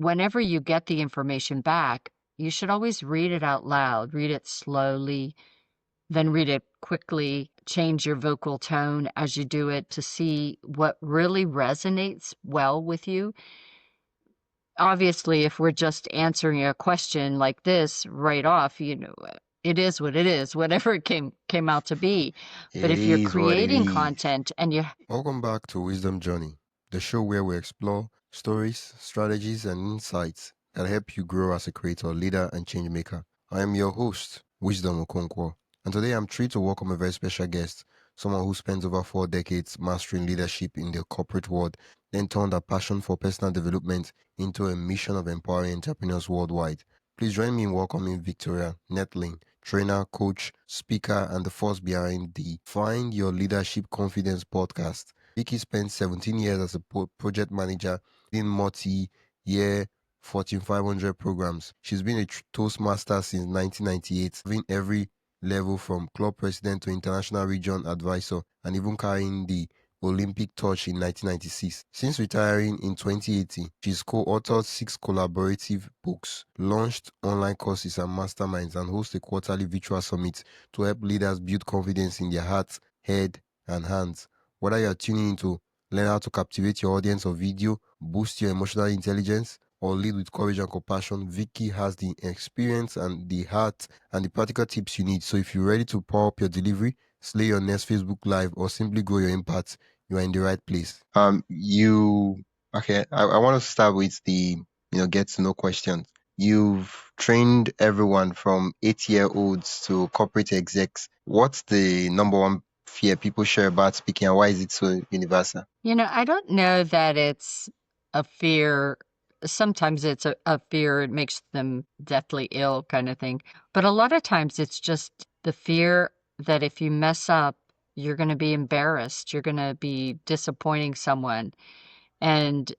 whenever you get the information back, you should always read it out loud, read it slowly, then read it quickly, change your vocal tone as you do it to see what really resonates well with you. Obviously, if we're just answering a question like this right off, it is what it is, whatever it came out to be. But It if you're is what it creating is. content and you Welcome back to Wisdom Journey, the show where we explore stories, strategies, and insights that help you grow as a creator, leader, and change maker. I am your host, Wisdom Okonkwo, and today I'm thrilled to welcome a very special guest, someone who spends over 4 decades mastering leadership in the corporate world, then turned a passion for personal development into a mission of empowering entrepreneurs worldwide. Please join me in welcoming Victoria Noethling, trainer, coach, speaker, and the force behind the Find Your Leadership Confidence podcast. Vicky spent 17 years as a project manager in multi-year Fortune 500 programs. She's been a Toastmaster since 1998, having every level from club president to international region advisor, and even carrying the Olympic torch in 1996. Since retiring in 2018, she's co-authored 6 collaborative books, launched online courses and masterminds, and hosts a quarterly virtual summit to help leaders build confidence in their hearts, head, and hands. Whether you're tuning in to learn how to captivate your audience on video, boost your emotional intelligence, or lead with courage and compassion, Vicky has the experience and the heart and the practical tips you need. So if you're ready to power up your delivery, slay your next Facebook Live, or simply grow your impact, you are in the right place. I want to start with the, get to know questions. You've trained everyone from 8-year-olds to corporate execs. What's the number one fear people share about speaking, and why is it so universal? I don't know that it's a fear. Sometimes it's a fear. It makes them deathly ill kind of thing. But a lot of times it's just the fear that if you mess up, you're going to be embarrassed. You're going to be disappointing someone. And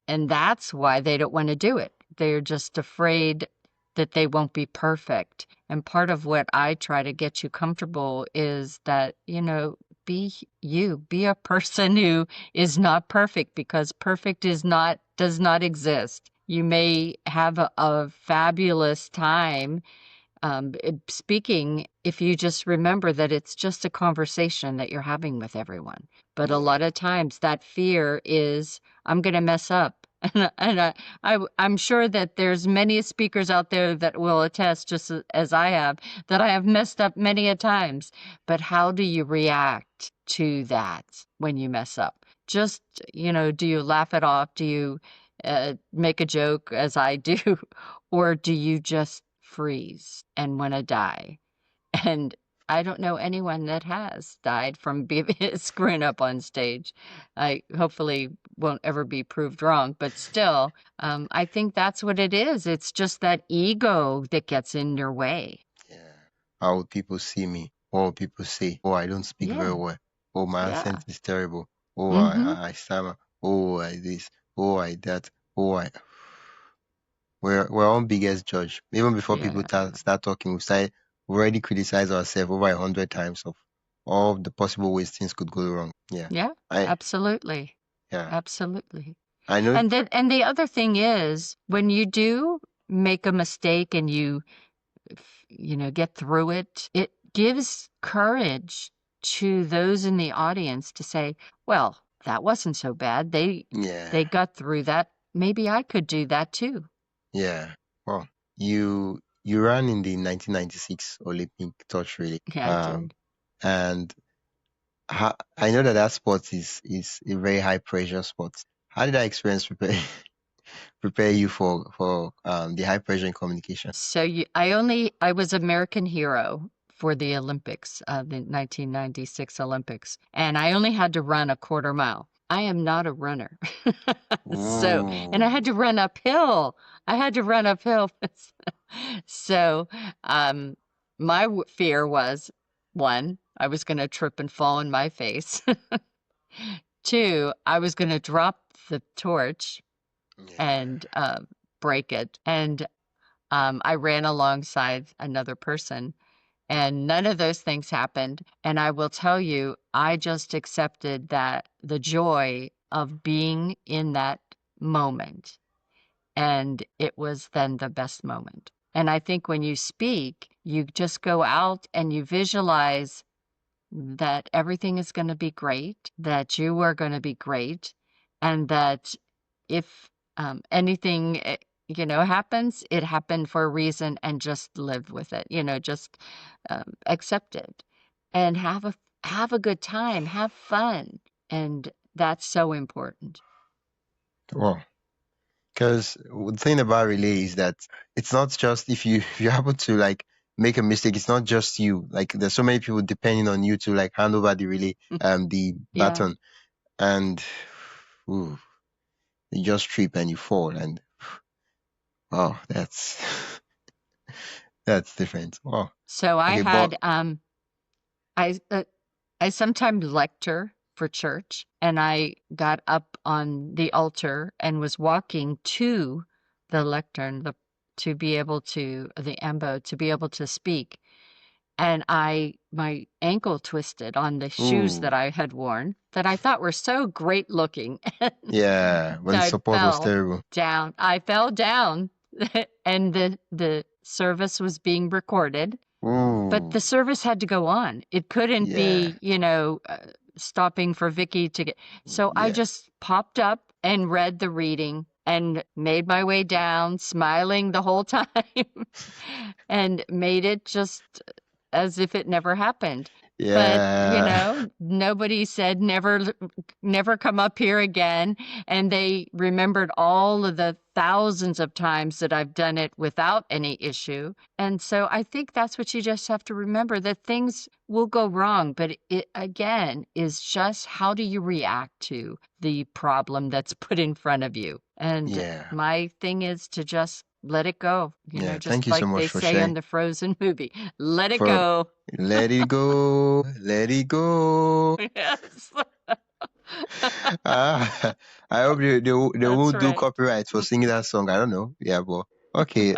that's why they don't want to do it. They're just afraid that they won't be perfect. And part of what I try to get you comfortable is that, be you, be a person who is not perfect, because perfect does not exist. You may have a fabulous time speaking if you just remember that it's just a conversation that you're having with everyone. But a lot of times that fear is, I'm going to mess up. I'm sure that there's many speakers out there that will attest, just as I have, that I have messed up many a times. But how do you react to that when you mess up? Just, do you laugh it off? Do you make a joke, as I do? Or do you just freeze and want to die? And I don't know anyone that has died from screwing up on stage. I hopefully won't ever be proved wrong, but still, I think that's what it is. It's just that ego that gets in your way. Yeah. How would people see me? What would people say? Oh, I don't speak very Yeah. well. Oh, my Yeah. accent is terrible. Oh, Mm-hmm. I stammer. Oh, I this. Oh, I that. Oh, I. We're our own biggest judge. Even before people Yeah. start talking, we already criticized ourselves over 100 times of all the possible ways things could go wrong. Yeah. Yeah. Absolutely. Yeah. Absolutely. I know. And the other thing is, when you do make a mistake and you get through it, it gives courage to those in the audience to say, well, that wasn't so bad. They Yeah. got through that. Maybe I could do that too. Yeah. Well, you ran in the 1996 Olympic torch relay. Yeah, I did. And I know that sport is a very high pressure sport. How did that experience prepare you for the high pressure in communication? So I was American hero for the Olympics, the 1996 Olympics, and I only had to run a quarter mile. I am not a runner. And I had to run uphill. So, my fear was, 1, I was going to trip and fall on my face. 2, I was going to drop the torch and break it. And I ran alongside another person, and none of those things happened. And I will tell you, I just accepted that the joy of being in that moment And it was then the best moment. And I think when you speak, you just go out and you visualize that everything is going to be great, that you are going to be great, and that if anything, happens, it happened for a reason, and just live with it, just accept it and have a good time, have fun. And that's so important. Wow. Because the thing about relay is that it's not just if you happen to like make a mistake, it's not just you. Like there's so many people depending on you to like hand over the relay, the Yeah. baton, and ooh, you just trip and you fall, and oh, that's that's different. Wow. So I Okay, but had I sometimes lecture for church, and I got up on the altar and was walking to the lectern to be able to the ambo to be able to speak, and my ankle twisted on the shoes ooh, that I had worn that I thought were so great looking. yeah, when the I support was fell terrible. down. I fell down, and the service was being recorded. But Ooh, the service had to go on. It couldn't yeah, be, stopping for Vicky to get. So I yeah, just popped up and read the reading and made my way down, smiling the whole time, and made it just as if it never happened. But, yeah, nobody said never come up here again. And they remembered all of the thousands of times that I've done it without any issue. And so I think that's what you just have to remember, that things will go wrong. But it, again, is just how do you react to the problem that's put in front of you? And yeah, my thing is to just let it go, yeah. just Thank you so like much they for say in sharing. the Frozen movie, let it For go. let it go, let it go. Yes. Ah, I hope they That's won't do right. copyright for singing that song. I don't know. Yeah, but okay.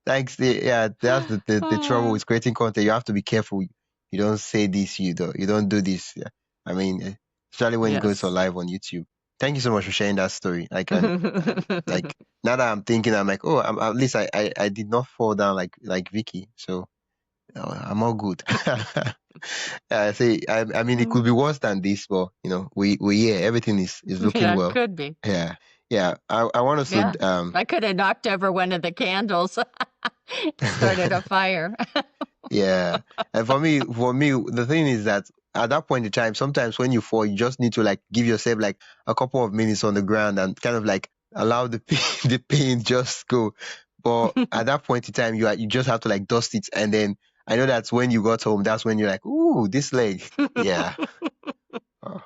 Thanks. Yeah, that's the trouble with creating content. You have to be careful. You don't say this. You don't do this. Yeah. I mean, especially when it goes Yes. live on YouTube. Thank you so much for sharing that story. Like now that I'm thinking, I'm like, oh, at least I did not fall down like Vicky. So I'm all good. I mean, it could be worse than this, but we yeah, everything is looking Yeah, it well. could be. Yeah, yeah. I want us to Yeah. I could have knocked over one of the candles, started a fire. yeah. And for me, the thing is that at that point in time, sometimes when you fall, you just need to like give yourself like a couple of minutes on the ground and kind of like allow the pain, the pain just go. But at that point in time, you just have to like dust it, and then I know that's when you got home. That's when you're like, ooh, this leg, yeah. Uh,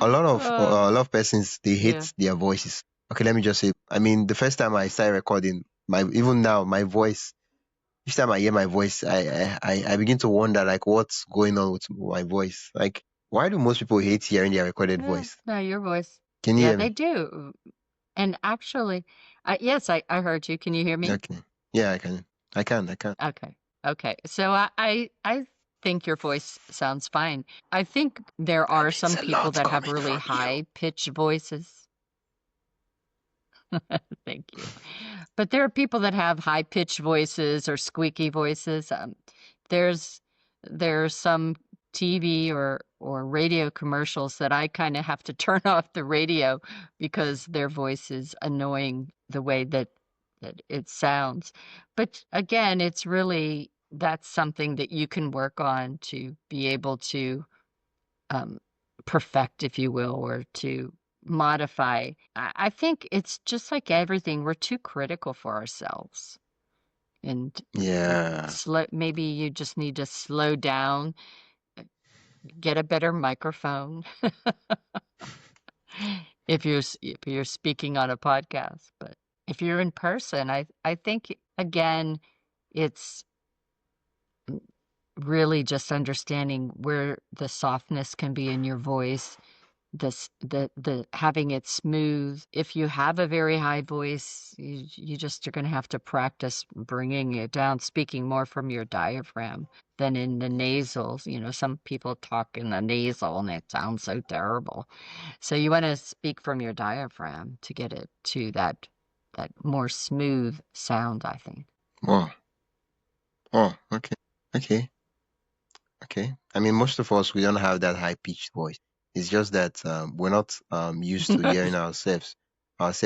a lot of persons they Yeah. hate their voices. Okay, let me just say. I mean, the first time I started recording, even now my voice. Each time I hear my voice, I begin to wonder like what's going on with my voice. Like, why do most people hate hearing their recorded Yeah. voice? No, your voice. Can you Yeah, hear they me? do. And actually, yes, I heard you. Can you hear me? Okay. Yeah, I can. I can. Okay. Okay. So I think your voice sounds fine. I think there That are means some a people lot that have coming really from you. high pitched voices. Thank you. But there are people that have high pitched voices or squeaky voices. There's there's some TV or radio commercials that I kind of have to turn off the radio because their voice is annoying the way that it sounds. But again, it's really that's something that you can work on to be able to um, perfect, if you will, or to modify. I think it's just like everything. We're too critical for ourselves. And Yeah. maybe you just need to slow down, get a better microphone if you're speaking on a podcast. But if you're in person, I think again, it's really just understanding where the softness can be in your voice the having it smooth. If you have a very high voice, you just are going to have to practice bringing it down, speaking more from your diaphragm than in the nasals. Some people talk in the nasal and it sounds so terrible. So you want to speak from your diaphragm to get it to that more smooth sound, I think. Wow. Oh, okay. Okay. Okay. I mean, most of us, we don't have that high pitched voice. It's just that we're not used to hearing ourselves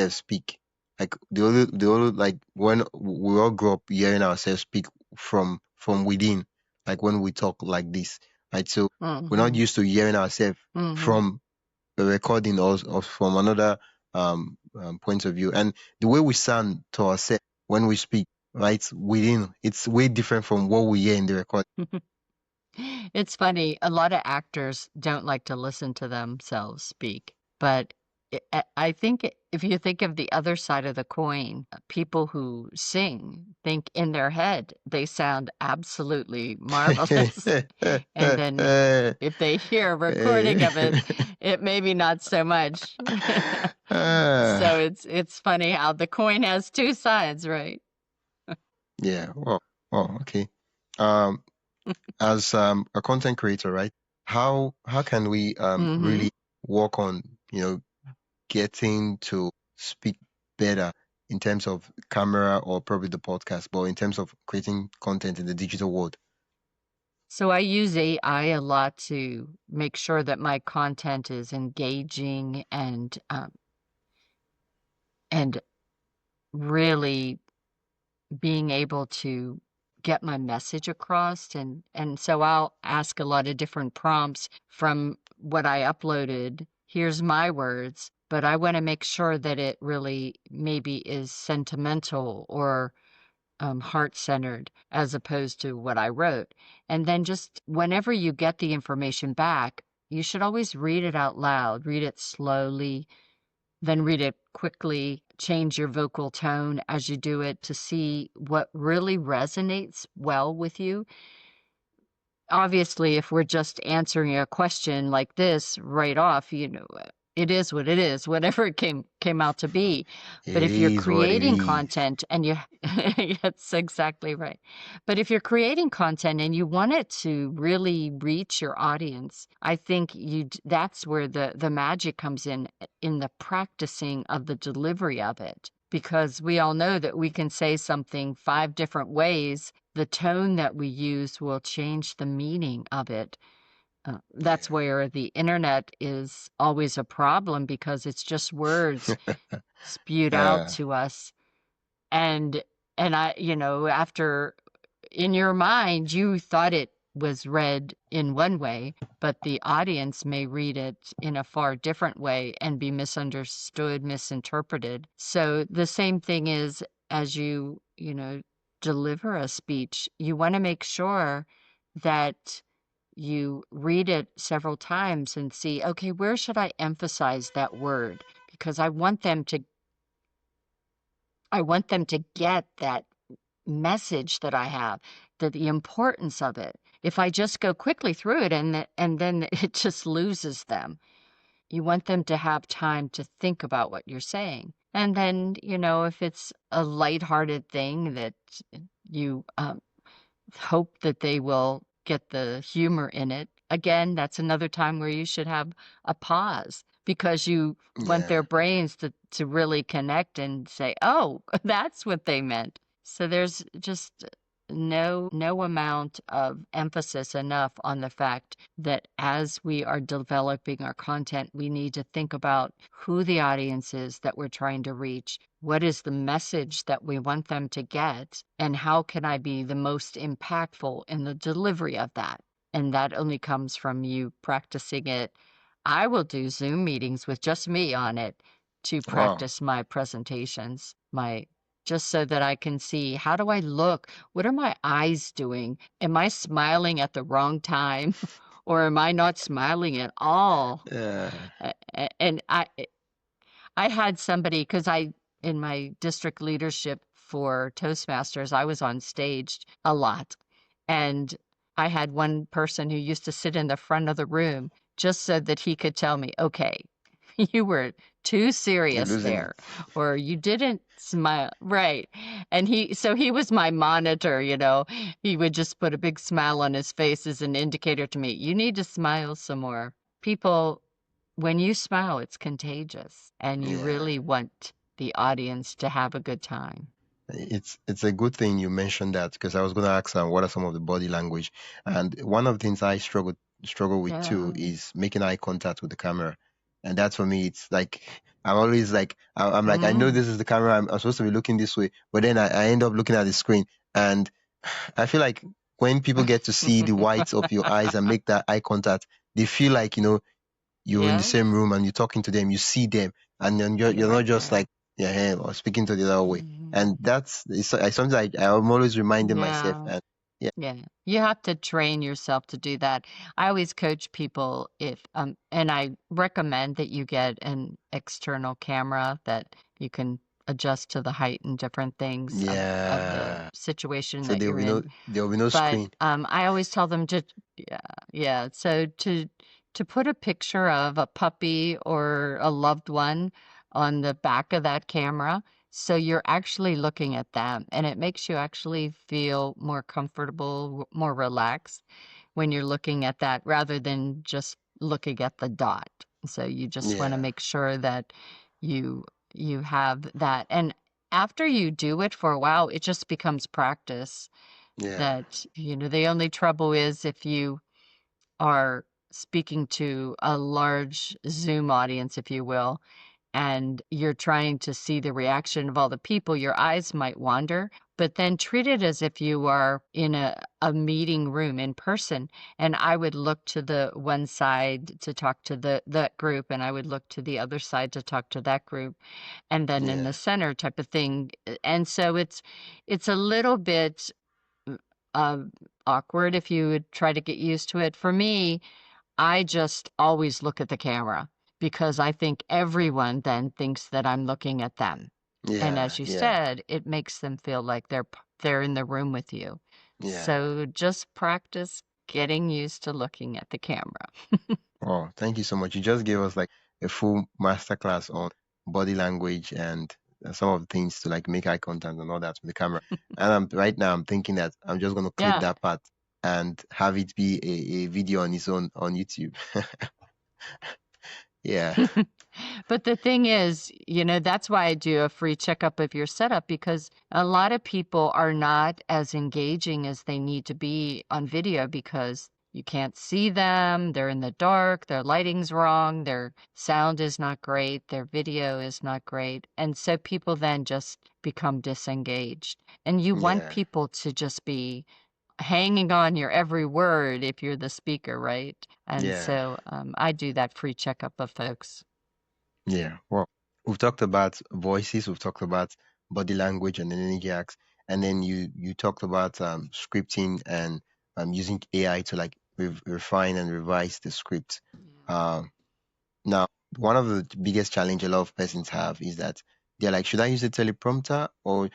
speak. Like the only like when we all grow up hearing ourselves speak from within, like when we talk like this, right? So we're not Mhm. used to hearing ourselves Mhm. from a recording or from another point of view, and the way we sound to ourselves when we speak, right, within, it's way different from what we hear in the recording. It's funny. A lot of actors don't like to listen to themselves speak, but I think if you think of the other side of the coin, people who sing think in their head they sound absolutely marvelous. And then if they hear a recording of it, it maybe not so much. So it's funny how the coin has two sides, right? Yeah. Well, okay. As a content creator, right? How can we really work on, getting to speak better in terms of camera or probably the podcast, but in terms of creating content in the digital world? So I use AI a lot to make sure that my content is engaging and really being able to get my message across. And so I'll ask a lot of different prompts from what I uploaded. Here's my words, but I want to make sure that it really maybe is sentimental or heart-centered as opposed to what I wrote. And then just whenever you get the information back, you should always read it out loud, read it slowly, then read it quickly, change your vocal tone as you do it to see what really resonates well with you. Obviously, if we're just answering a question like this right off, it is what it is, whatever it came out to be. But It if you're is what it creating is. content and you, that's exactly right. But if you're creating content and you want it to really reach your audience, I think that's where the magic comes in the practicing of the delivery of it. Because we all know that we can say something 5 different ways. The tone that we use will change the meaning of it. That's where the internet is always a problem because it's just words spewed out Uh, to us. And after in your mind, you thought it was read in one way, but the audience may read it in a far different way and be misunderstood, misinterpreted. So the same thing is as you deliver a speech, you want to make sure that you read it several times and see, okay, where should I emphasize that word? Because I want them to get that message that I have, the importance of it. If I just go quickly through it and then it just loses them. You want them to have time to think about what you're saying. And then, if it's a lighthearted thing that you hope that they will get the humor in it. Again, that's another time where you should have a pause because you want yeah. their brains to really connect and say, oh, that's what they meant. So there's just no amount of emphasis enough on the fact that as we are developing our content, we need to think about who the audience is that we're trying to reach. What is the message that we want them to get? And how can I be the most impactful in the delivery of that? And that only comes from you practicing it. I will do Zoom meetings with just me on it to Wow. practice my presentations, just so that I can see, how do I look? What are my eyes doing? Am I smiling at the wrong time or am I not smiling at all? Yeah. And I had somebody, because in my district leadership for Toastmasters, I was on stage a lot. And I had one person who used to sit in the front of the room just so that he could tell me, okay, you were too You're serious losing there, it. or you didn't smile. Right. And he was my monitor, He would just put a big smile on his face as an indicator to me, you need to smile some more. People, when you smile, it's contagious, and you Yeah. really want the audience to have a good time. It's a good thing you mentioned that, because I was going to ask what are some of the body language, and one of the things I struggle with too Yeah. is making eye contact with the camera, and that's for me. It's like I'm always like I'm like, I know Mm. this is the camera. I'm supposed to be looking this way, but then I end up looking at the screen, and I feel like when people get to see the whites of your eyes and make that eye contact, they feel like you're in the same Yes. room and you're talking to them, you see them, and then you're not just like or speaking to the other way. And Mhm. it's something I'm always reminding myself. Yeah. And yeah, Yeah, you have to train yourself to do that. I always coach people and I recommend that you get an external camera that you can adjust to the height and different things of the yeah. situation So that you're in. there will be no But screen. I always tell them to, yeah, yeah. So to put a picture of a puppy or a loved one on the back of that camera, so you're actually looking at them, and it makes you actually feel more comfortable, more relaxed when you're looking at that rather than just looking at the dot. So you just want to Yeah, make sure that you you have that. And after you do it for a while, it just becomes practice. yeah, That, the only trouble is if you are speaking to a large Zoom audience, if you will, and you're trying to see the reaction of all the people, your eyes might wander, but then treat it as if you are in a meeting room in person. And I would look to the one side to talk to that group, and I would look to the other side to talk to that group, and then in yeah, the center type of thing. And so it's a little bit uh, awkward if you would try to get used to it. For me, I just always look at the camera because I think everyone then thinks that I'm looking at them. And yeah, as you yeah, said, it makes them feel like they're in the room with you. yeah. So just practice getting used to looking at the camera. Oh, thank you so much. You just gave us like a full masterclass on body language and some of the things to like make eye contact and all that with the camera. And right now I'm thinking that I'm just going to clip Yeah. that part and have it be a video on its own on YouTube. Yeah, But the thing is, that's why I do a free checkup of your setup, because a lot of people are not as engaging as they need to be on video because you can't see them, they're in the dark, their lighting's wrong, their sound is not great, their video is not great. And so people then just become disengaged. And you want yeah, people to just be hanging on your every word if you're the speaker, right? And yeah, so I do that free checkup of folks. yeah. Well, we've talked about voices, we've talked about body language and energy acts, and then you talked about scripting and using AI to like refine and revise the script. Um, Now, one of the biggest challenge a lot of persons have is that they're like, should I use a teleprompter or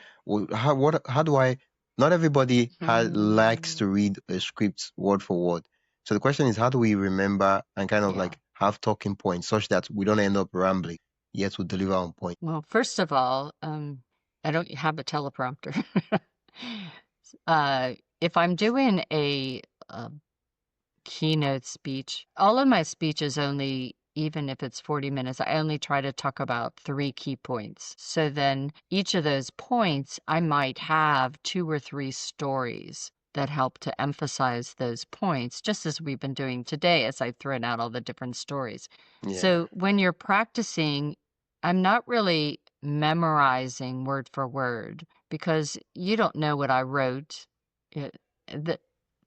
how do I? Not everybody likes to Hmm. read a script word for word. So the question is, how do we remember and kind of Yeah. like have talking points such that we don't end up rambling, yet we deliver on point? Well, first of all, I don't have a teleprompter. If I'm doing a keynote speech, all of my speeches only, even if it's 40 minutes, I only try to talk about 3 key points. So then each of those points, I might have 2 or 3 stories that help to emphasize those points, just as we've been doing today as I've thrown out all the different stories. Yeah, So when you're practicing, I'm not really memorizing word for word because you don't know what I wrote. It, the,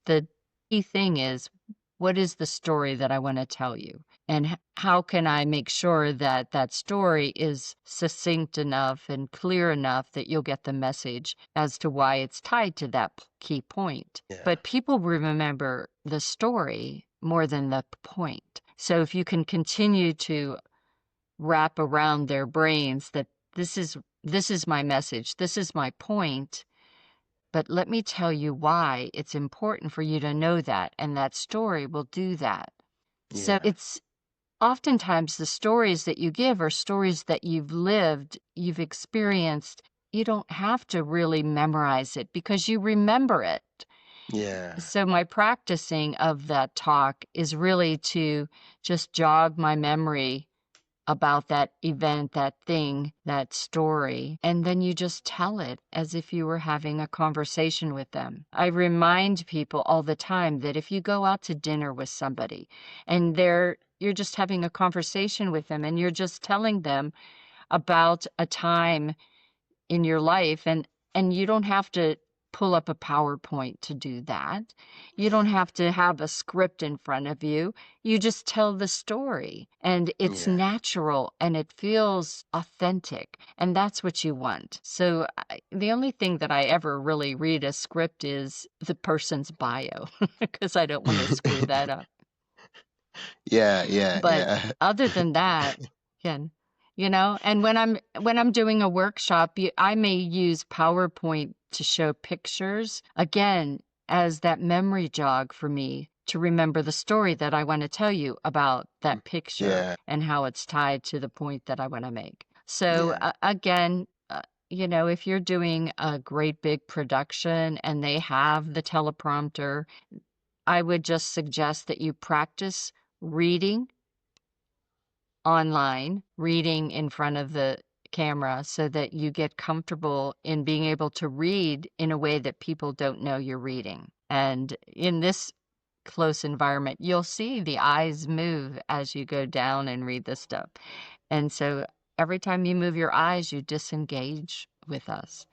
the key thing is, what is the story that I want to tell you? And how can I make sure that that story is succinct enough and clear enough that you'll get the message as to why it's tied to that key point? yeah, But people remember the story more than the point. So if you can continue to wrap around their brains that this is my message, this is my point, but let me tell you why it's important for you to know that, and that story will do that. So Yeah. it's oftentimes the stories that you give are stories that you've lived, you've experienced. You don't have to really memorize it because you remember it. Yeah. So my practicing of that talk is really to just jog my memory about that event, that thing, that story, and then you just tell it as if you were having a conversation with them. I remind people all the time that if you go out to dinner with somebody and you're just having a conversation with them and you're just telling them about a time in your life, and you don't have to pull up a PowerPoint to do that. You don't have to have a script in front of you. You just tell the story, and it's Yeah. natural and it feels authentic, and that's what you want. So the only thing that I ever really read a script is the person's bio because I don't want to screw that up. Yeah. Yeah. But Yeah. other than that, yeah, and when I'm doing a workshop, I may use PowerPoint to show pictures again as that memory jog for me to remember the story that I want to tell you about that picture Yeah. and how it's tied to the point that I want to make. So Yeah. again, if you're doing a great big production and they have the teleprompter, I would just suggest that you practice reading online, reading in front of the camera so that you get comfortable in being able to read in a way that people don't know you're reading. And in this close environment, you'll see the eyes move as you go down and read the stuff. And so every time you move your eyes, you disengage with us.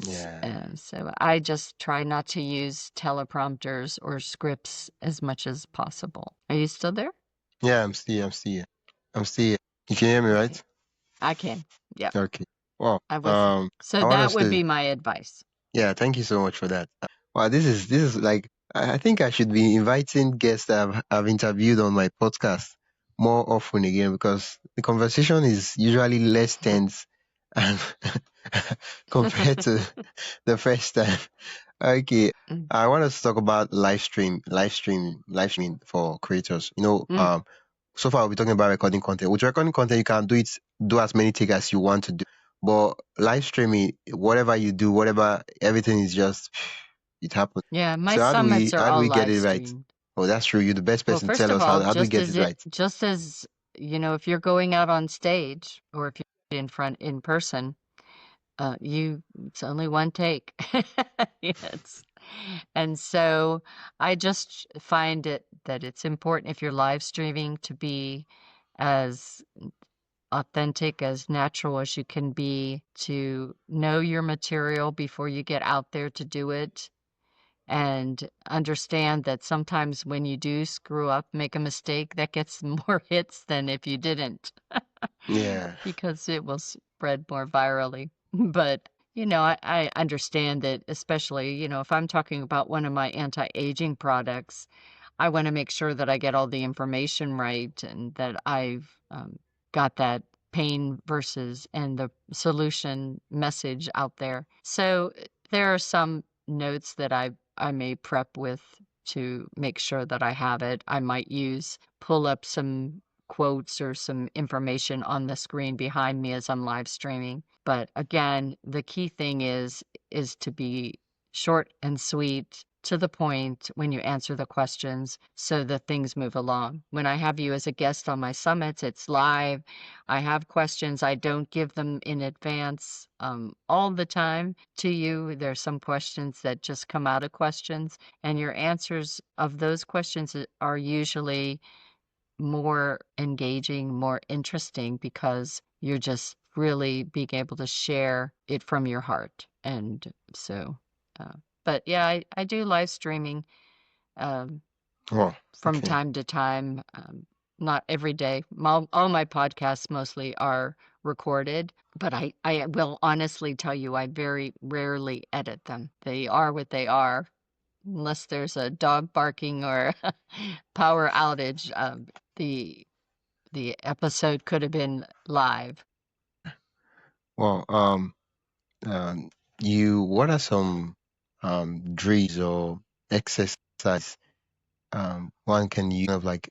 Yeah. So I just try not to use teleprompters or scripts as much as possible. Are you still there? Yeah. I'm still. I'm still. I'm still. You can hear me, Okay. right? I can. Yeah. Okay. Well. I was. So I want that us would to. be my advice. Yeah. Thank you so much for that. Wow. This is like. I think I should be inviting guests that I've interviewed on my podcast more often again because the conversation is usually less tense and compared to the first time. Okay. Mm. I want us to talk about live streaming for creators. Mm. So far we're talking about recording content. With recording content, you can do as many takes as you want to do. But live streaming, whatever you do, whatever, everything is just, it happens. Yeah, my So summits are how do all we get live it right? streamed. Oh, that's true. You're the best Well, person to first tell of us all, how do we get it right? just as, if you're going out on stage or if you're in person, it's only one take. Yes. And so I just find that it's important if you're live streaming to be as authentic, as natural as you can be, to know your material before you get out there to do it, and understand that sometimes when you do screw up, make a mistake, that gets more hits than if you didn't, Yeah. because it will spread more virally. But, I understand that, especially, if I'm talking about one of my anti-aging products, I want to make sure that I get all the information right and that I've got that pain versus and the solution message out there. So there are some notes that I may prep with to make sure that I have it. I might pull up some quotes or some information on the screen behind me as I'm live streaming. But again, the key thing is to be short and sweet, to the point when you answer the questions so that things move along. When I have you as a guest on my summits, it's live. I have questions. I don't give them in advance all the time to you. There's some questions that just come out of questions, and your answers of those questions are usually more engaging, more interesting because you're just really being able to share it from your heart. And so, but yeah, I do live streaming um, Oh, from okay. time to time, not every day. All my podcasts mostly are recorded, but I will honestly tell you, I very rarely edit them. They are what they are, unless there's a dog barking or power outage. The the episode could have been live. Well, um, what are some drills or exercise one can use, kind of like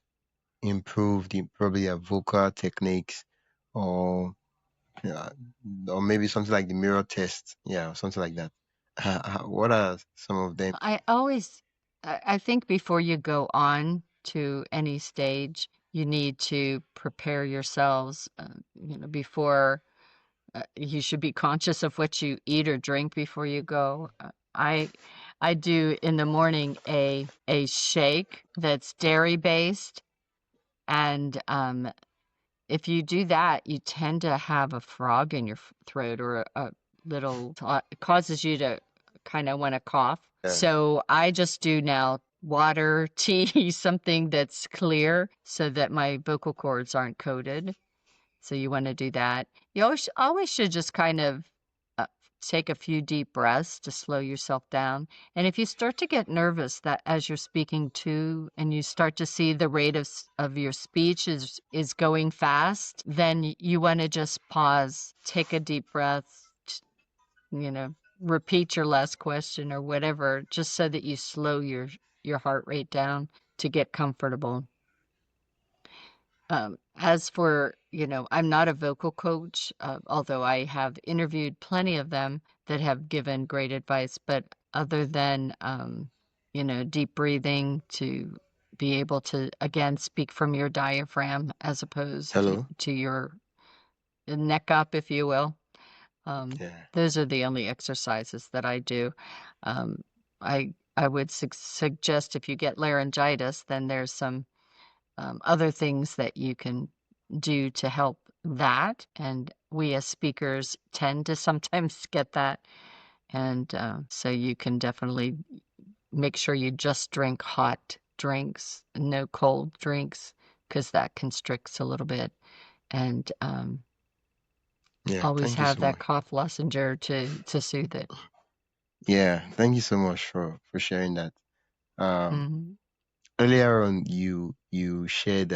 improve probably their vocal techniques, or yeah, or maybe something like the mirror test, yeah, something like that. What are some of them? I think before you go on to any stage, you need to prepare yourselves, before you should be conscious of what you eat or drink before you go. I do in the morning a shake that's dairy based, and if you do that, you tend to have a frog in your throat, or a little, it causes you to kind of want to cough. Yeah. So I just do now water, tea, something that's clear so that my vocal cords aren't coated. So you want to do that. You always should just kind of take a few deep breaths to slow yourself down. And if you start to get nervous that as you're speaking to, and you start to see the rate of your speech is going fast, then you want to just pause, take a deep breath, repeat your last question or whatever, just so that you slow your heart rate down to get comfortable. As for, I'm not a vocal coach, although I have interviewed plenty of them that have given great advice. But other than, deep breathing to be able to, again, speak from your diaphragm as opposed to your neck up, if you will. Those are the only exercises that I do. I would suggest if you get laryngitis, then there's some other things that you can do to help that. And we as speakers tend to sometimes get that. And so you can definitely make sure you just drink hot drinks, no cold drinks, because that constricts a little bit. And always have that cough lounger to soothe it. Yeah, thank you so much for sharing that. Earlier on, you shared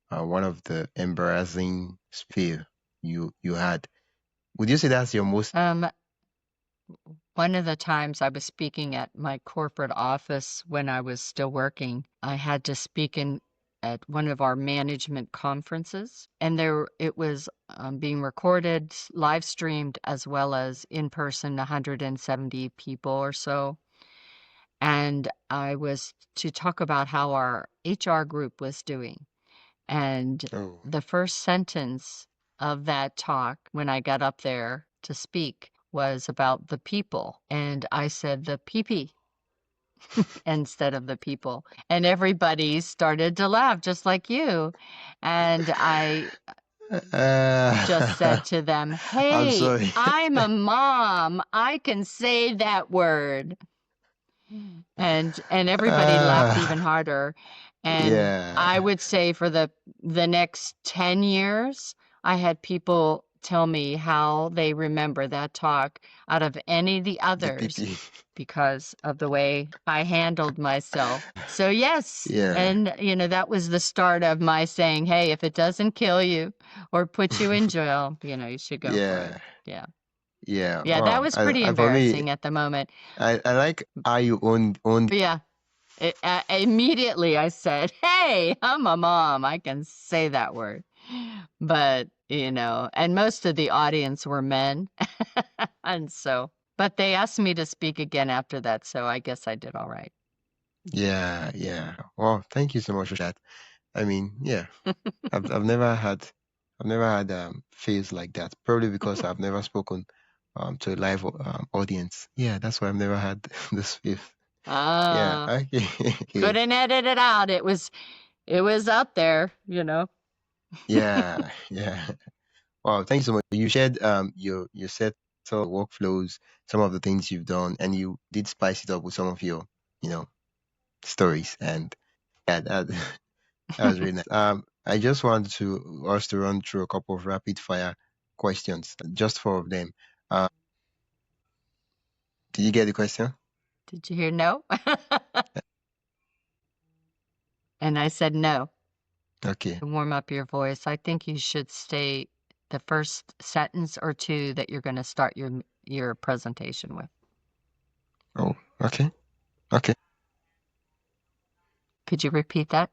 one of the embarrassing fear you had. Would you say that's your most? One of the times I was speaking at my corporate office when I was still working, I had to speak at one of our management conferences, and it was being recorded, live streamed, as well as in person, 170 people or so. And I was to talk about how our HR group was doing. And the first sentence of that talk, when I got up there to speak, was about the people. And I said the pee-pee instead of the people. And everybody started to laugh, just like you. And I just said to them, hey, I'm a mom. I can say that word. And everybody laughed even harder. And I would say for the next 10 years, I had people tell me how they remember that talk out of any of the others because of the way I handled myself. So yes, and that was the start of my saying, hey, if it doesn't kill you or put you in jail, you should go for it. Yeah. Yeah. Yeah, that was pretty embarrassing at the moment. I like how you own. Yeah. Immediately I said, hey, I'm a mom. I can say that word. But, and most of the audience were men. And so, but they asked me to speak again after that. So I guess I did all right. Yeah. Yeah. Well, thank you so much for that. I mean, yeah, I've never had feels like that. Probably because I've never spoken to a live audience. Yeah, that's why I've never had this feel. Yeah. Okay. Couldn't edit it out. It was out there, Yeah. Yeah. Wow. Thank you so much. You shared your set of workflows, some of the things you've done, and you did spice it up with some of your stories. And yeah, that was really nice. I just want us to run through a couple of rapid fire questions, just 4 of them. Did you get the question? Did you hear no? And I said no. Okay. To warm up your voice, I think you should stay the first sentence or two that you're going to start your presentation with. Oh, okay. Okay. Could you repeat that?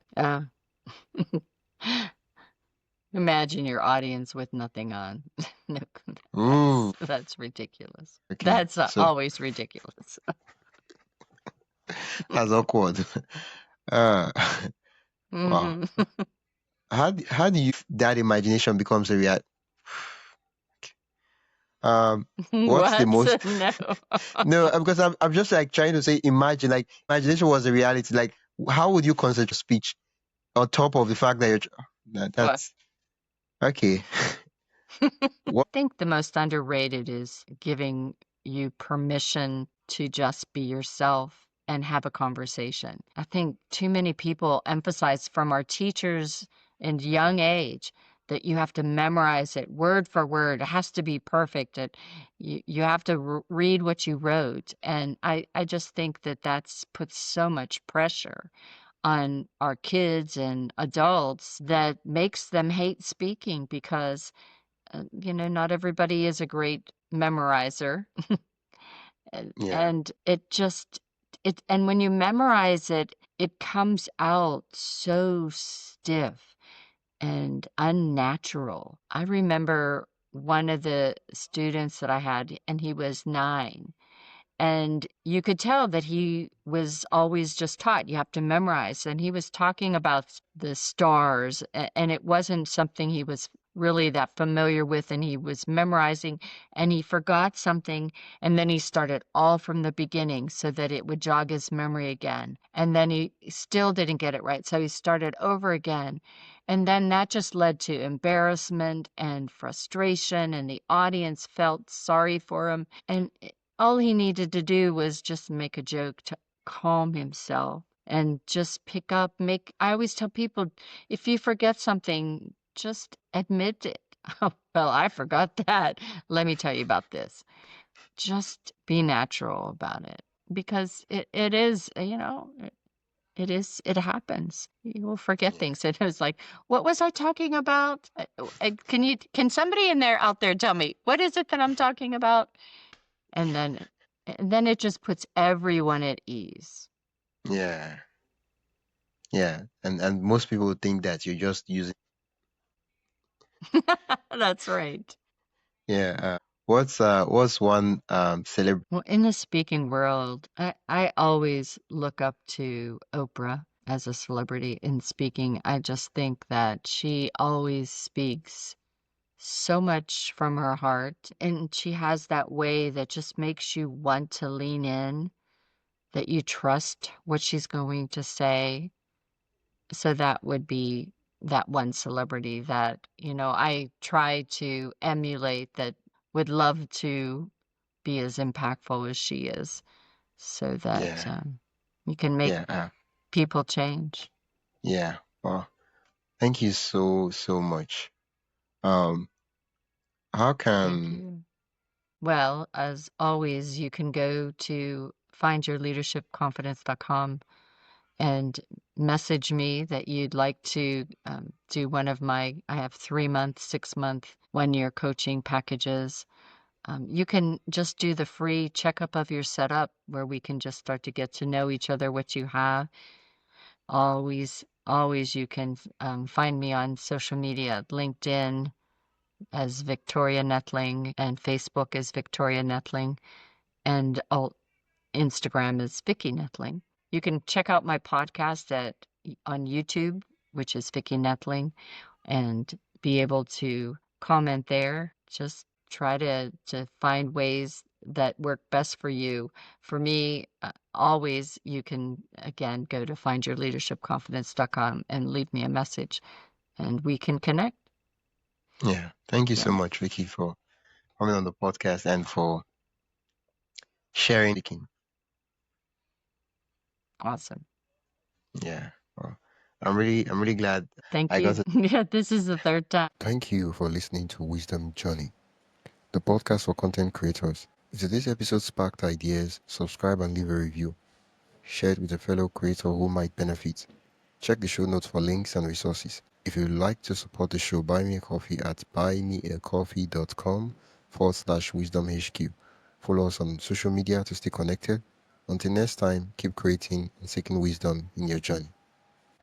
Imagine your audience with nothing on. No, Ooh, that's ridiculous. okay. That's So always ridiculous. that's awkward. Uh, wow. Mhm. How do you that imagination becomes a reality? What's the What? most No. no? Because I'm just like trying to say, imagine like imagination was a reality. Like, how would you concentrate your speech on top of the fact that What? that's okay? I think the most underrated is giving you permission to just be yourself and have a conversation. I think too many people emphasize from our teachers in young age that you have to memorize it word for word. It has to be perfect. You have to read what you wrote. And I just think that that's puts so much pressure on our kids and adults that makes them hate speaking because not everybody is a great memorizer. Yeah, And and when you memorize it, it comes out so stiff and unnatural. I remember one of the students that I had, and he was 9. And you could tell that he was always just taught, you have to memorize. And he was talking about the stars, and it wasn't something he was really that familiar with. And he was memorizing, and he forgot something. And then he started all from the beginning so that it would jog his memory again. And then he still didn't get it right. So he started over again. And then that just led to embarrassment and frustration, and the audience felt sorry for him. And all he needed to do was just make a joke to calm himself and just pick up, I always tell people, if you forget something, just admit it. Oh, well, I forgot that. Let me tell you about this. Just be natural about it because it is, it happens. You will forget yeah, things. It was like, what was I talking about? Can somebody out there tell me, what is it that I'm talking about? And then it just puts everyone at ease. yeah, yeah. And most people think that you're just using. That's right. Yeah. What's one celebrity? Well, in the speaking world, I always look up to Oprah as a celebrity in speaking. I just think that she always speaks so much from her heart, and she has that way that just makes you want to lean in, that you trust what she's going to say. So that would be that one celebrity that, I try to emulate, that would love to be as impactful as she is so that Yeah, you can make yeah, people change. yeah. Well, thank you so much. Um, how Thank can you. Well, as always, you can go to findyourleadershipconfidence.com and message me that you'd like to do one of I have 3-month, 6-month, 1-year coaching packages. You can just do the free checkup of your setup where we can just start to get to know each other, what you have. Always you can find me on social media, LinkedIn as Victoria Noethling and Facebook as Victoria Noethling, and Instagram is Vicky Noethling. You can check out my podcast on YouTube, which is Vicky Noethling, and be able to comment there. Just try to find ways that work best for you. For me, always you can again go to findyourleadershipconfidence.com and leave me a message, and we can connect. Yeah, thank you so Yeah, much, Vicky, for coming on the podcast and for sharing. awesome. Yeah, well, I'm really glad Thank I got you. to. Yeah, this is the third time. Thank you for listening to Wisdom Journey, the podcast for content creators. If today's episode sparked ideas, subscribe and leave a review. Share it with a fellow creator who might benefit. Check the show notes for links and resources. If you'd like to support the show, buy me a coffee at buymeacoffee.com/wisdomhq. Follow us on social media to stay connected. Until next time, keep creating and seeking wisdom in your journey.